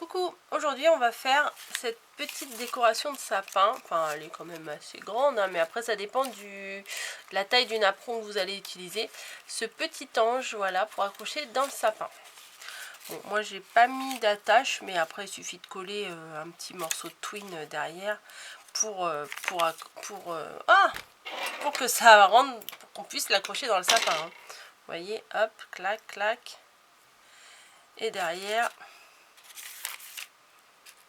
Coucou, aujourd'hui on va faire cette petite décoration de sapin. Enfin, elle est quand même assez grande, hein, mais après ça dépend de la taille du napperon que vous allez utiliser. Ce petit ange, voilà, pour accrocher dans le sapin. Bon, moi j'ai pas mis d'attache, mais après il suffit de coller un petit morceau de twine derrière pour que ça rentre, pour qu'on puisse l'accrocher dans le sapin. Hein. Vous voyez, hop, clac, clac. Et derrière,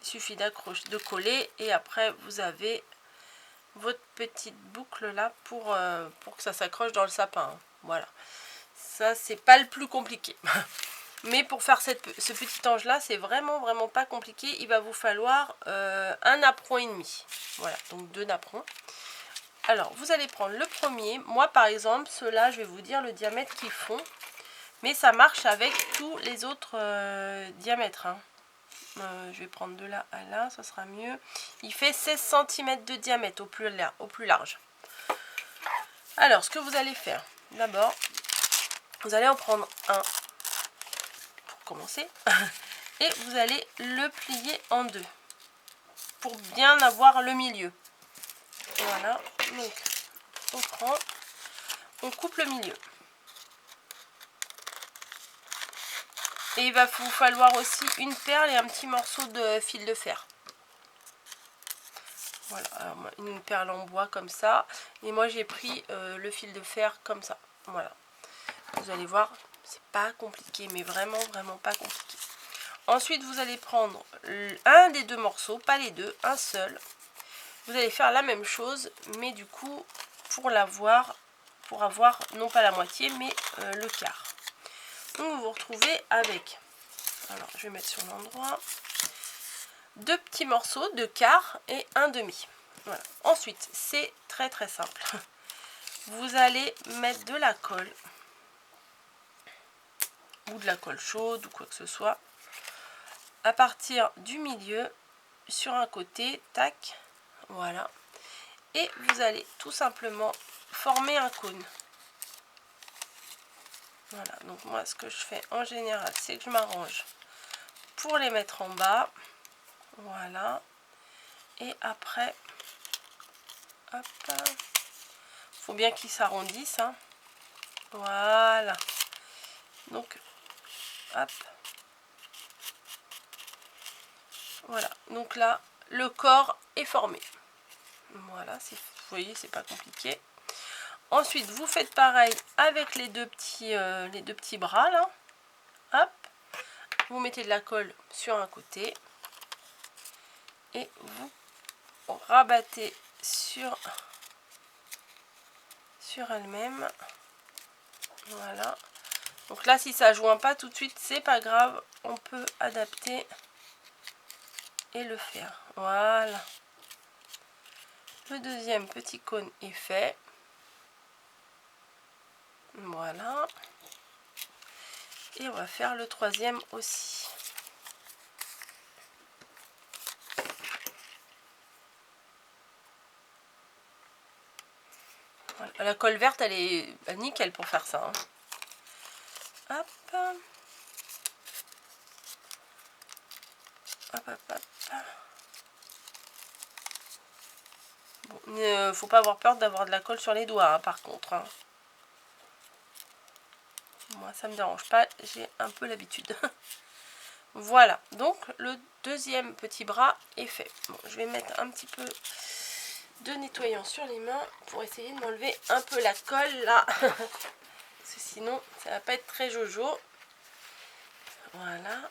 il suffit de coller et après vous avez votre petite boucle là pour que ça s'accroche dans le sapin. Hein. Voilà, ça c'est pas le plus compliqué. Mais pour faire ce petit ange là, c'est vraiment pas compliqué. Il va vous falloir un napperon et demi. Voilà, donc 2 napperons. Alors vous allez prendre le premier. Moi par exemple, ceux-là, je vais vous dire le diamètre qu'ils font. Mais ça marche avec tous les autres diamètres. Hein. Je vais prendre de là à là, ça sera mieux. Il fait 16 cm de diamètre au plus large. Alors, ce que vous allez faire, d'abord, vous allez en prendre un pour commencer. Et vous allez le plier en deux pour bien avoir le milieu. Voilà, donc on coupe le milieu. Et il va vous falloir aussi une perle et un petit morceau de fil de fer. Voilà, alors une perle en bois comme ça. Et moi j'ai pris le fil de fer comme ça. Voilà. Vous allez voir, c'est pas compliqué, mais vraiment pas compliqué. Ensuite, vous allez prendre un des deux morceaux, pas les deux, un seul. Vous allez faire la même chose, mais du coup, pour avoir non pas la moitié, mais le quart. Donc vous vous retrouvez avec, alors je vais mettre sur l'endroit, 2 petits morceaux de quart et un demi. Voilà. Ensuite, c'est très simple. Vous allez mettre de la colle ou de la colle chaude ou quoi que ce soit à partir du milieu sur un côté, tac, voilà. Et vous allez tout simplement former un cône. Voilà, donc moi ce que je fais en général, c'est que je m'arrange pour les mettre en bas. Voilà. Et après, hop, faut bien qu'ils s'arrondissent. Hein. Voilà. Donc, hop. Voilà. Donc là, le corps est formé. Voilà, vous voyez, c'est pas compliqué. Ensuite, vous faites pareil avec les deux petits bras là. Hop. Vous mettez de la colle sur un côté et vous rabattez sur elle-même. Voilà. Donc là, si ça joint pas tout de suite, c'est pas grave. On peut adapter et le faire. Voilà. Le deuxième petit cône est fait. Voilà. Et on va faire le troisième aussi. Voilà. La colle verte, elle est nickel pour faire ça. Hein. Hop. Hop, hop, hop. Bon, il ne faut pas avoir peur d'avoir de la colle sur les doigts, hein, par contre. Hein. Moi, ça me dérange pas, j'ai un peu l'habitude. Voilà, donc le deuxième petit bras est fait. Bon, je vais mettre un petit peu de nettoyant sur les mains pour essayer de m'enlever un peu la colle là. Parce que sinon, ça va pas être très jojo. Voilà.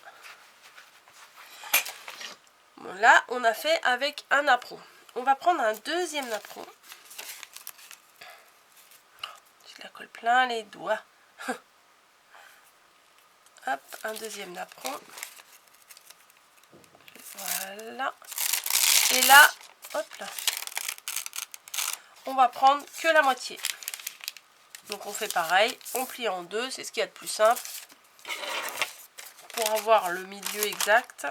Bon, là, on a fait avec un napperon. On va prendre un deuxième napperon. Je la colle plein les doigts. Hop, un deuxième napperon. Voilà. Et là, hop là, on va prendre que la moitié. Donc on fait pareil, on plie en deux, c'est ce qu'il y a de plus simple. Pour avoir le milieu exact,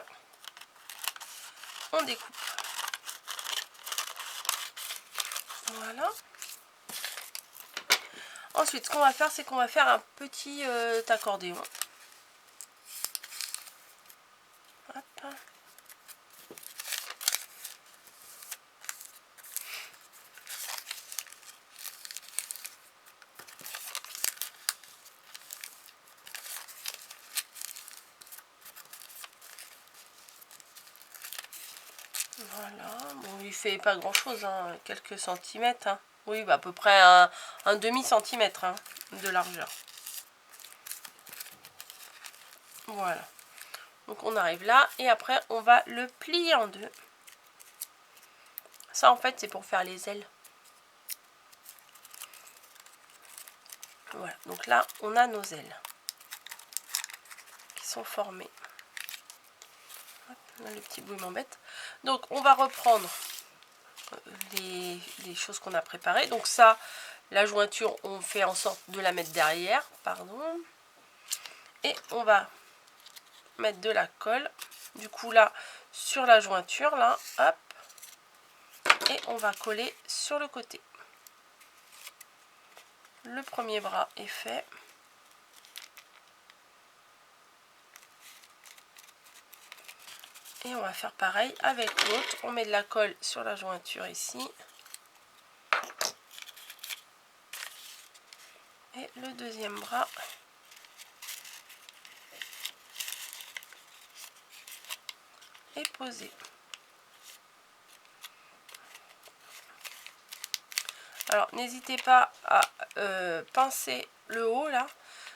on découpe. Voilà. Ensuite, ce qu'on va faire, c'est qu'on va faire un petit accordéon. Hop. Voilà, bon, il fait pas grand chose, hein, quelques centimètres. Hein. Oui, bah, à peu près un demi-centimètre hein, de largeur. Voilà. Donc on arrive là et après on va le plier en deux. Ça en fait c'est pour faire les ailes. Voilà, donc là on a nos ailes qui sont formées. Hop, là, le petit bout m'embête. Donc on va reprendre les choses qu'on a préparées. Donc ça, la jointure, on fait en sorte de la mettre derrière, pardon. Et on va mettre de la colle. Du coup là, sur la jointure, là, hop. Et on va coller sur le côté. Le premier bras est fait. Et on va faire pareil avec l'autre. On met de la colle sur la jointure ici. Et le deuxième bras est posé. Alors n'hésitez pas à pincer le haut là.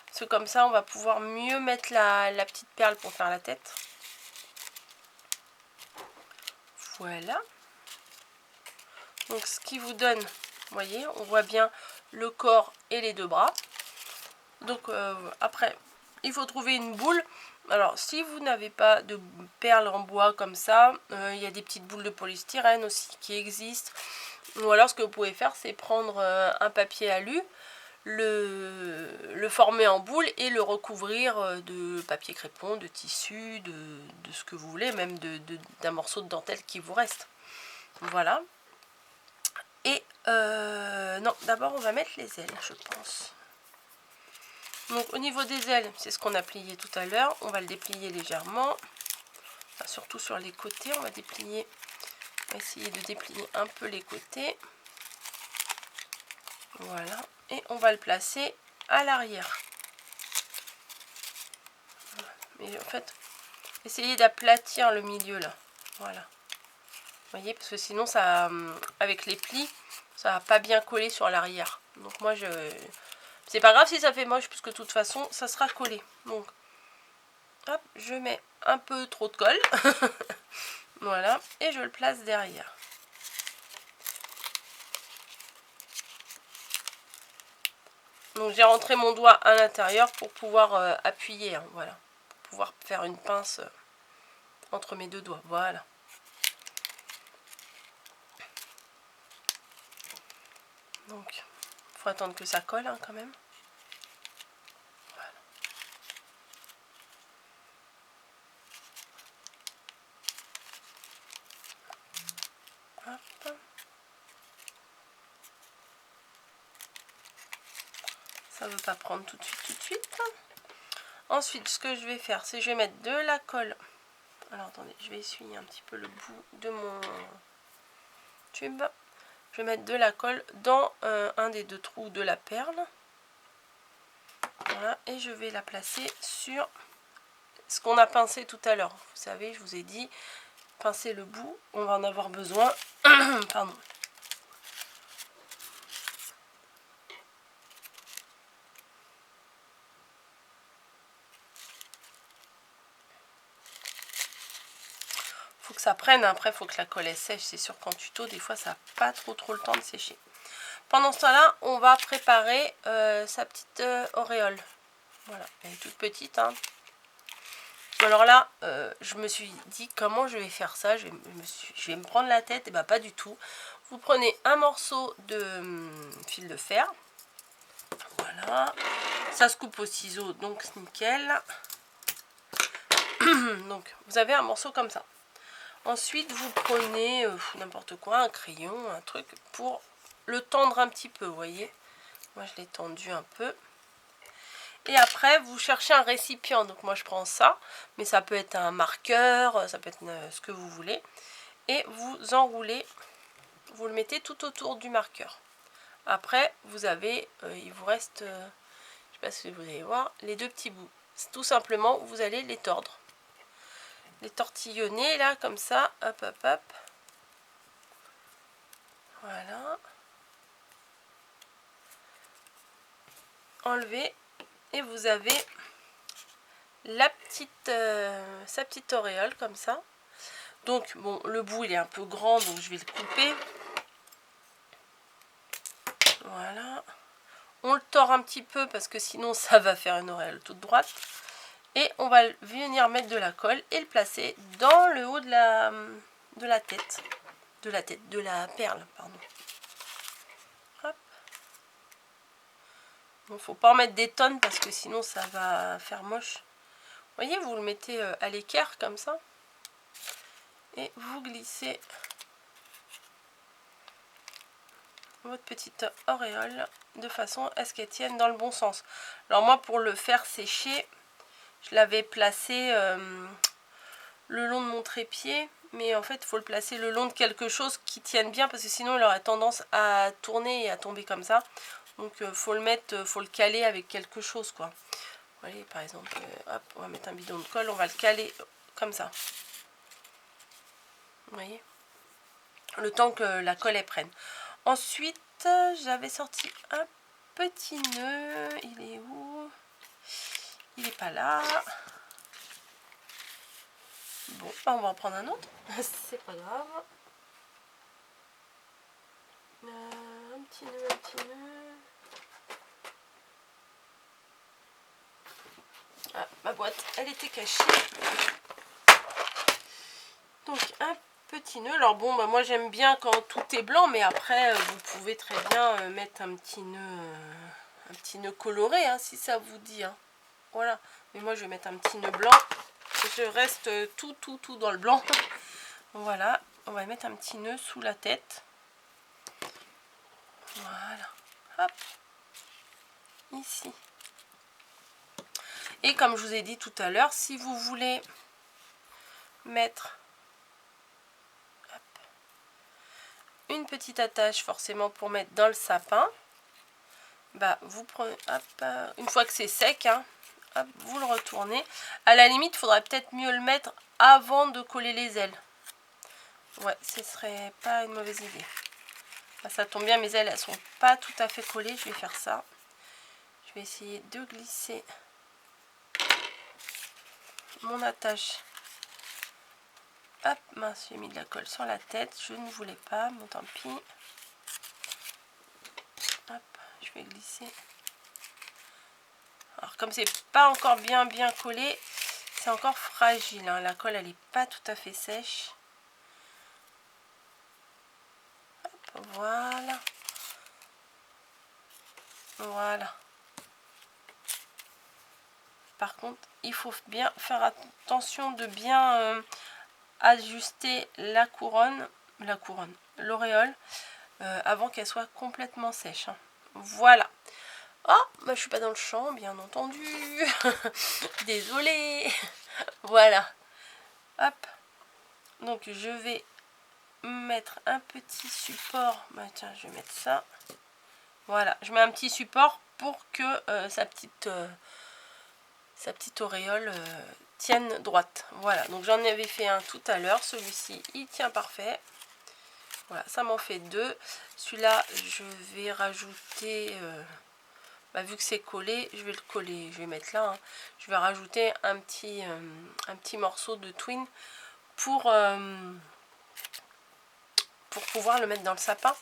Parce que comme ça on va pouvoir mieux mettre la petite perle pour faire la tête. Voilà. Donc ce qui vous donne, vous voyez, on voit bien le corps et les deux bras. Donc après, il faut trouver une boule. Alors si vous n'avez pas de perles en bois comme ça, il y a des petites boules de polystyrène aussi qui existent. Ou alors ce que vous pouvez faire, c'est prendre un papier alu, le former en boule et le recouvrir de papier crépon, de tissu, de ce que vous voulez, même d'un morceau de dentelle qui vous reste. Voilà. Et non, d'abord on va mettre les ailes, je pense. Donc au niveau des ailes, c'est ce qu'on a plié tout à l'heure. On va le déplier légèrement. Enfin, surtout sur les côtés, on va déplier. On va essayer de déplier un peu les côtés. Voilà. Et on va le placer à l'arrière. Mais en fait, essayez d'aplatir le milieu là. Voilà. Vous voyez, parce que sinon, ça, avec les plis, ça va pas bien coller sur l'arrière. Donc moi, c'est pas grave si ça fait moche, puisque de toute façon, ça sera collé. Donc, hop, je mets un peu trop de colle. Voilà. Et je le place derrière. Donc j'ai rentré mon doigt à l'intérieur pour pouvoir appuyer. Hein, voilà. Pour pouvoir faire une pince entre mes deux doigts. Voilà. Donc, il faut attendre que ça colle hein, quand même. Voilà. Hop. Ça ne veut pas prendre tout de suite. Ensuite, ce que je vais faire, c'est que je vais mettre de la colle. Alors, attendez, je vais essuyer un petit peu le bout de mon tube. Je vais mettre de la colle dans un des deux trous de la perle. Voilà, et je vais la placer sur ce qu'on a pincé tout à l'heure. Vous savez, je vous ai dit, pincer le bout, on va en avoir besoin. Pardon. Faut que ça prenne, après il faut que la colle elle sèche. C'est sûr qu'en tuto, des fois, ça n'a pas trop le temps de sécher. Pendant ce temps-là, on va préparer sa petite auréole. Voilà, elle est toute petite. Hein. Alors là, je me suis dit comment je vais faire ça. Je vais me prendre la tête. Et bah pas du tout. Vous prenez un morceau de fil de fer. Voilà. Ça se coupe au ciseau, donc c'est nickel. Donc vous avez un morceau comme ça. Ensuite, vous prenez n'importe quoi, un crayon, un truc pour le tendre un petit peu, vous voyez. Moi, je l'ai tendu un peu. Et après, vous cherchez un récipient. Donc moi, je prends ça. Mais ça peut être un marqueur, ça peut être ce que vous voulez. Et vous enroulez, vous le mettez tout autour du marqueur. Après, vous avez, il vous reste, je ne sais pas si vous allez voir, les deux petits bouts. Tout simplement, vous allez les tordre. Les tortillonner là, comme ça, hop, hop, hop. Voilà. Enlever et vous avez la petite, sa petite auréole comme ça. Donc bon, le bout il est un peu grand, donc je vais le couper. Voilà. On le tord un petit peu parce que sinon ça va faire une auréole toute droite. Et on va venir mettre de la colle et le placer dans le haut de la tête. De la perle, pardon. Hop. Bon, faut pas en mettre des tonnes parce que sinon ça va faire moche. Vous voyez, vous le mettez à l'équerre comme ça. Et vous glissez votre petite auréole de façon à ce qu'elle tienne dans le bon sens. Alors moi, pour le faire sécher, je l'avais placé le long de mon trépied, mais en fait il faut le placer le long de quelque chose qui tienne bien parce que sinon il aurait tendance à tourner et à tomber comme ça. Donc faut le caler avec quelque chose, quoi. Vous voyez, par exemple, hop, on va mettre un bidon de colle, on va le caler comme ça. Vous voyez, le temps que la colle elle prenne. Ensuite, j'avais sorti un petit nœud. Il est où? Il n'est pas là. Bon, on va en prendre un autre. C'est pas grave. Un petit nœud, un petit nœud. Ah, ma boîte, elle était cachée. Donc, un petit nœud. Alors bon, bah, moi j'aime bien quand tout est blanc, mais après, vous pouvez très bien mettre un petit nœud coloré, hein, si ça vous dit. Hein. Voilà. Mais moi, je vais mettre un petit nœud blanc. Je reste tout dans le blanc. Voilà. On va mettre un petit nœud sous la tête. Voilà. Hop. Ici. Et comme je vous ai dit tout à l'heure, si vous voulez mettre une petite attache forcément pour mettre dans le sapin, bah vous prenez, hop, une fois que c'est sec, hein, hop, vous le retournez. À la limite, il faudrait peut-être mieux le mettre avant de coller les ailes. Ouais, ce serait pas une mauvaise idée. Bah, ça tombe bien, mes ailes elles sont pas tout à fait collées. Je vais faire ça. Je vais essayer de glisser mon attache. Hop, mince, j'ai mis de la colle sur la tête. Je ne voulais pas, bon tant pis. Hop, je vais glisser. Alors comme c'est pas encore bien collé, c'est encore fragile. Hein. La colle elle est pas tout à fait sèche. Hop, voilà. Voilà. Par contre, il faut bien faire attention de bien ajuster l'auréole, avant qu'elle soit complètement sèche. Hein. Voilà. Oh, bah, je suis pas dans le champ, bien entendu. Désolée. Voilà. Hop. Donc, je vais mettre un petit support. Bah, tiens, je vais mettre ça. Voilà. Je mets un petit support pour que sa petite auréole tienne droite. Voilà. Donc, j'en avais fait un tout à l'heure. Celui-ci, il tient parfait. Voilà, ça m'en fait deux. Celui-là, je vais rajouter, vu que c'est collé, je vais le coller, je vais mettre là. Hein. Je vais rajouter un petit morceau de twine pour pouvoir le mettre dans le sapin.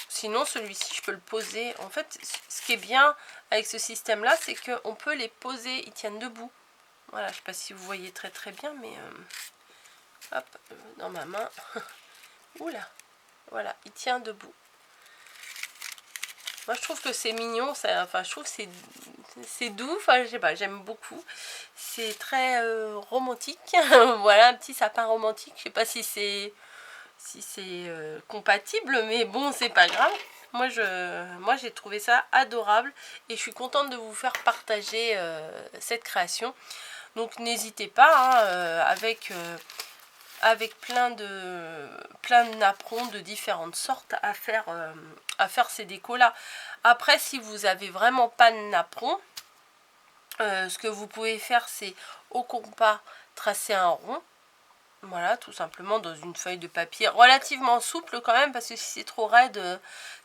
Sinon, celui-ci, je peux le poser. En fait, ce qui est bien avec ce système-là, c'est qu'on peut les poser, ils tiennent debout. Voilà, je ne sais pas si vous voyez très bien, mais hop, dans ma main. Oula. Voilà, il tient debout. Moi, je trouve que c'est mignon. Enfin, je trouve que c'est doux. Enfin, je sais pas, j'aime beaucoup. C'est très romantique. Voilà, un petit sapin romantique. Je sais pas si c'est compatible, mais bon, c'est pas grave. Moi, j'ai trouvé ça adorable et je suis contente de vous faire partager cette création. Donc, n'hésitez pas, hein, avec plein de napperons de différentes sortes à faire ces décos là. Après, si vous avez vraiment pas de napperon, ce que vous pouvez faire, c'est au compas tracer un rond. Voilà, tout simplement dans une feuille de papier relativement souple quand même, parce que si c'est trop raide, ce ne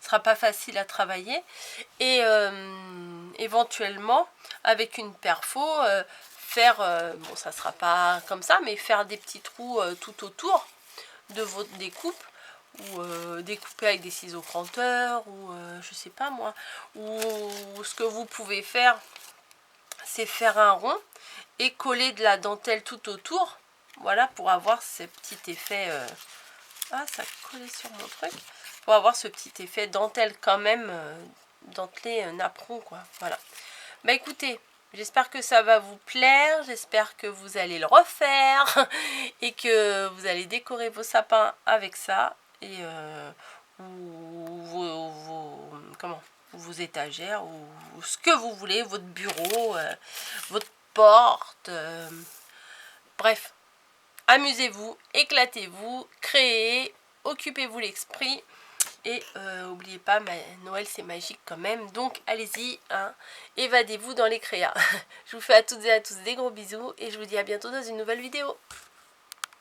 sera pas facile à travailler. Et éventuellement, avec une perfo, faire, bon ça sera pas comme ça, mais faire des petits trous tout autour de votre découpe, ou découper avec des ciseaux cranteurs, ou je sais pas moi, ou ce que vous pouvez faire, c'est faire un rond et coller de la dentelle tout autour, voilà, pour avoir ce petit effet ah, ça collait sur mon truc, pour avoir ce petit effet dentelle quand même, dentelé napperon quoi, voilà. Bah écoutez, j'espère que ça va vous plaire, j'espère que vous allez le refaire et que vous allez décorer vos sapins avec ça, et vos étagères, ou ce que vous voulez, votre bureau, votre porte, bref, amusez-vous, éclatez-vous, créez, occupez-vous l'esprit. Et n'oubliez pas, Noël c'est magique quand même, donc allez-y, hein, évadez-vous dans les créas. Je vous fais à toutes et à tous des gros bisous et je vous dis à bientôt dans une nouvelle vidéo.